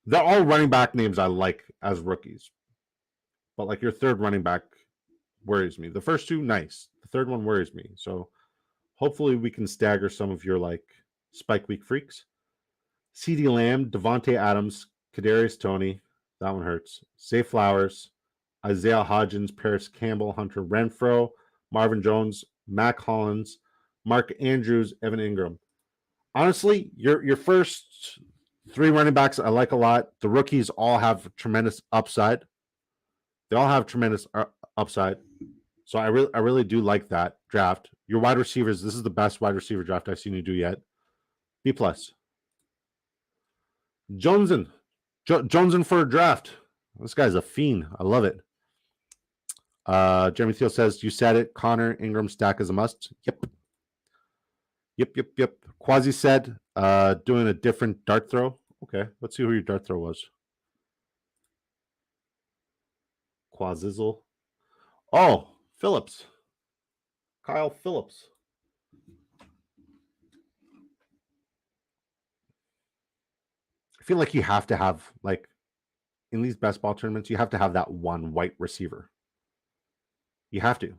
They're all running back names I like as rookies. But like your third running back worries me. The first two, nice. The third one worries me. So hopefully we can stagger some of your like spike week freaks. CeeDee Lamb, Devontae Adams, Kadarius Toney. That one hurts. Zay Flowers, Isaiah Hodgins, Paris Campbell, Hunter Renfrow, Marvin Jones, Mac Hollins, Mark Andrews, Evan Ingram. Honestly, your first 3 running backs I like a lot. The rookies all have tremendous upside. They all have tremendous upside. So I really do like that draft. Your wide receivers, this is the best wide receiver draft I've seen you do yet. B+. Joneson for a draft. This guy's a fiend. I love it. Jeremy Thiel says, you said it. Connor Ingram stack is a must. Yep. Quasi said, doing a different dart throw. Okay, let's see who your dart throw was. Quazizzle. Oh, Phillips. Kyle Phillips. I feel like you have to have, like, in these best ball tournaments, you have to have that one white receiver. You have to.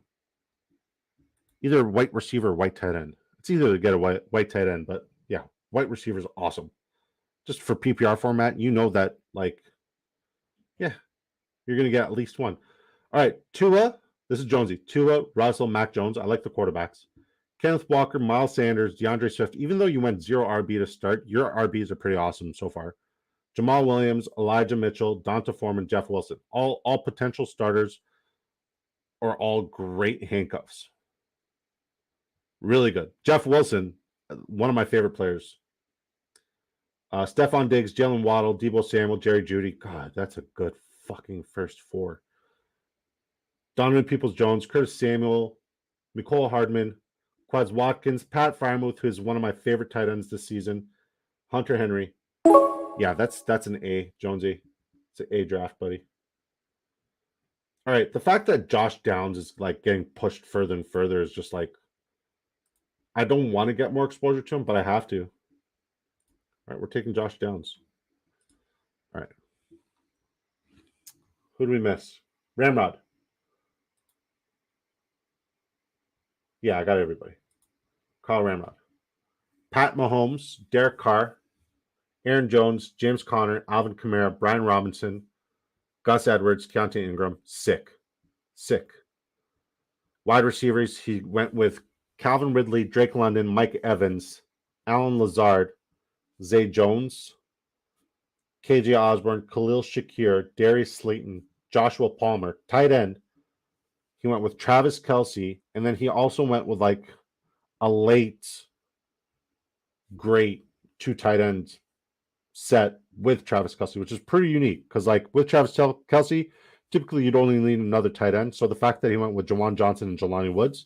Either white receiver or white tight end. It's either to get a white tight end, but yeah, white receiver is awesome. Just for PPR format, you know that, like, yeah, you're going to get at least one. All right, Tua. This is Jonesy. Tua, Russell, Mac Jones. I like the quarterbacks. Kenneth Walker, Miles Sanders, DeAndre Swift. Even though you went 0 RB to start, your RBs are pretty awesome so far. Jamal Williams, Elijah Mitchell, Donta Foreman, Jeff Wilson. All potential starters are all great handcuffs. Really good. Jeff Wilson, one of my favorite players. Stephon Diggs, Jalen Waddle, Deebo Samuel, Jerry Jeudy. God, that's a good fucking first 4. Donovan Peoples-Jones, Curtis Samuel, Mecole Hardman, Quez Watkins, Pat Freiermuth, who is one of my favorite tight ends this season, Hunter Henry. Yeah, that's an A, Jonesy. It's an A draft, buddy. All right, the fact that Josh Downs is, like, getting pushed further and further is just like, I don't want to get more exposure to him, but I have to. All right, we're taking Josh Downs. All right. Who do we miss? Ramrod. Yeah, I got everybody. Kyle Ramrod. Pat Mahomes, Derek Carr, Aaron Jones, James Conner, Alvin Kamara, Brian Robinson, Gus Edwards, Keontae Ingram. Sick. Wide receivers, he went with Calvin Ridley, Drake London, Mike Evans, Alan Lazard, Zay Jones, KJ Osborne, Khalil Shakir, Darius Slayton, Joshua Palmer. Tight end, he went with Travis Kelce, and then he also went with, like, a late, great 2 tight ends set with Travis Kelce, which is pretty unique because, like, with Travis Kelce, typically you'd only need another tight end. So the fact that he went with Juwan Johnson and Jelani Woods,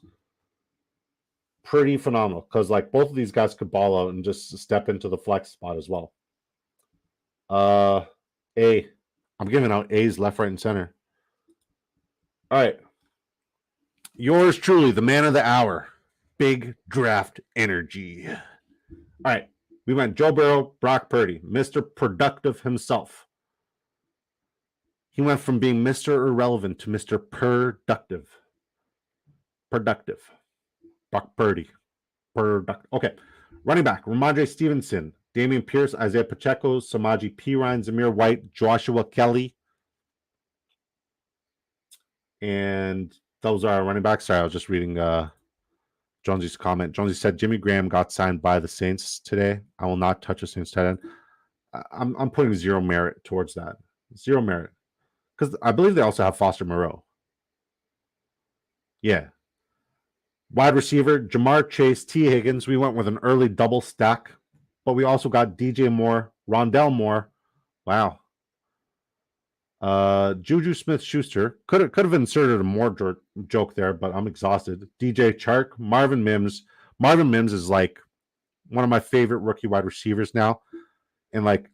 pretty phenomenal because, like, both of these guys could ball out and just step into the flex spot as well. A. I'm giving out A's left, right, and center. All right. Yours truly, the man of the hour. Big draft energy. All right. We went Joe Burrow, Brock Purdy, Mr. Productive himself. He went from being Mr. Irrelevant to Mr. Productive. Brock Purdy. Okay. Running back, Ramondre Stevenson, Damian Pierce, Isaiah Pacheco, Samaje Perine, Zamir White, Joshua Kelly. And those are our running backs. Sorry, I was just reading Jonesy's comment. Jonesy said Jimmy Graham got signed by the Saints today. I will not touch a Saints tight end. I'm putting 0 merit towards that. 0 merit. Because I believe they also have Foster Moreau. Yeah. Wide receiver, Jamar Chase, T. Higgins. We went with an early double stack. But we also got DJ Moore, Rondell Moore. Wow. Juju Smith-Schuster. Could have inserted a more joke there, but I'm exhausted. DJ Chark, Marvin Mims. Marvin Mims is, like, one of my favorite rookie wide receivers now. And, like,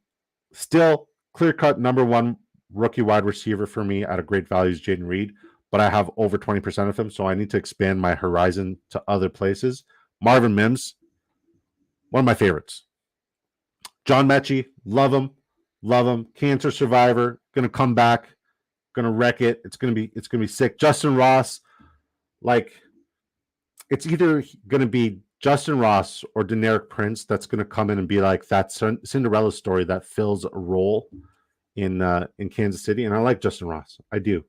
still clear-cut number 1 rookie wide receiver for me at a great value is Jayden Reed, but I have over 20% of him, so I need to expand my horizon to other places. Marvin Mims, one of my favorites. John Mechie, love him. Cancer survivor, gonna come back, gonna wreck it. It's gonna be sick. Justin Ross, like, it's either gonna be Justin Ross or Deneric Prince that's gonna come in and be like that Cinderella story that fills a role in Kansas City. And I like Justin Ross, I do,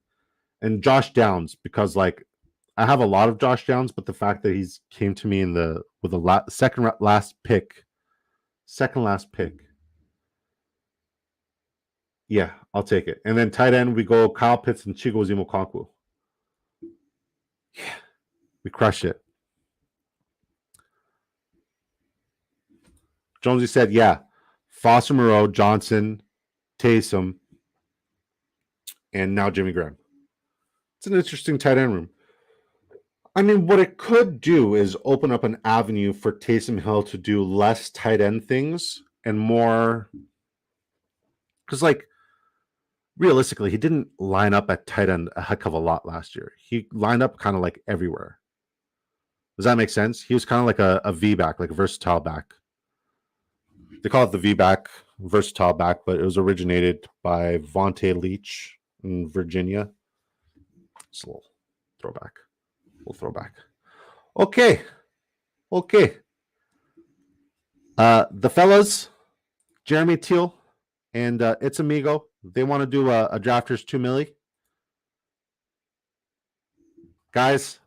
and Josh Downs because, like, I have a lot of Josh Downs, but the fact that he's came to me in the with a second last pick. Yeah, I'll take it. And then tight end, we go Kyle Pitts and Chigozimo Okonkwo. Yeah, we crush it. Jonesy said, yeah, Foster Moreau, Johnson, Taysom, and now Jimmy Graham. It's an interesting tight end room. I mean, what it could do is open up an avenue for Taysom Hill to do less tight end things and more. Because, like, realistically, he didn't line up at tight end a heck of a lot last year. He lined up kind of like everywhere. Does that make sense? He was kind of like a V back, like a versatile back. They call it the V back, versatile back, but it was originated by Vontae Leach in Virginia. It's a little throwback. Okay. The fellas, Jeremy Teal and It's Amigo, they want to do a Drafters 2 milli. Guys,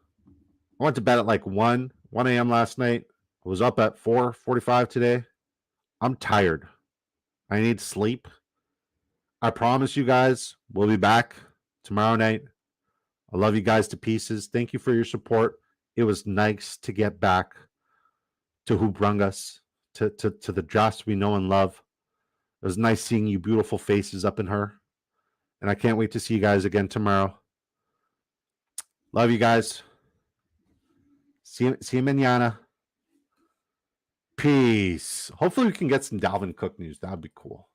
I went to bed at like 1 a.m. last night. I was up at 4:45 today. I'm tired. I need sleep. I promise you guys, we'll be back tomorrow night. I love you guys to pieces. Thank you for your support. It was nice to get back to who brung us, to the Joss we know and love. It was nice seeing you beautiful faces up in her. And I can't wait to see you guys again tomorrow. Love you guys. See you mañana. Peace. Hopefully we can get some Dalvin Cook news. That'd be cool.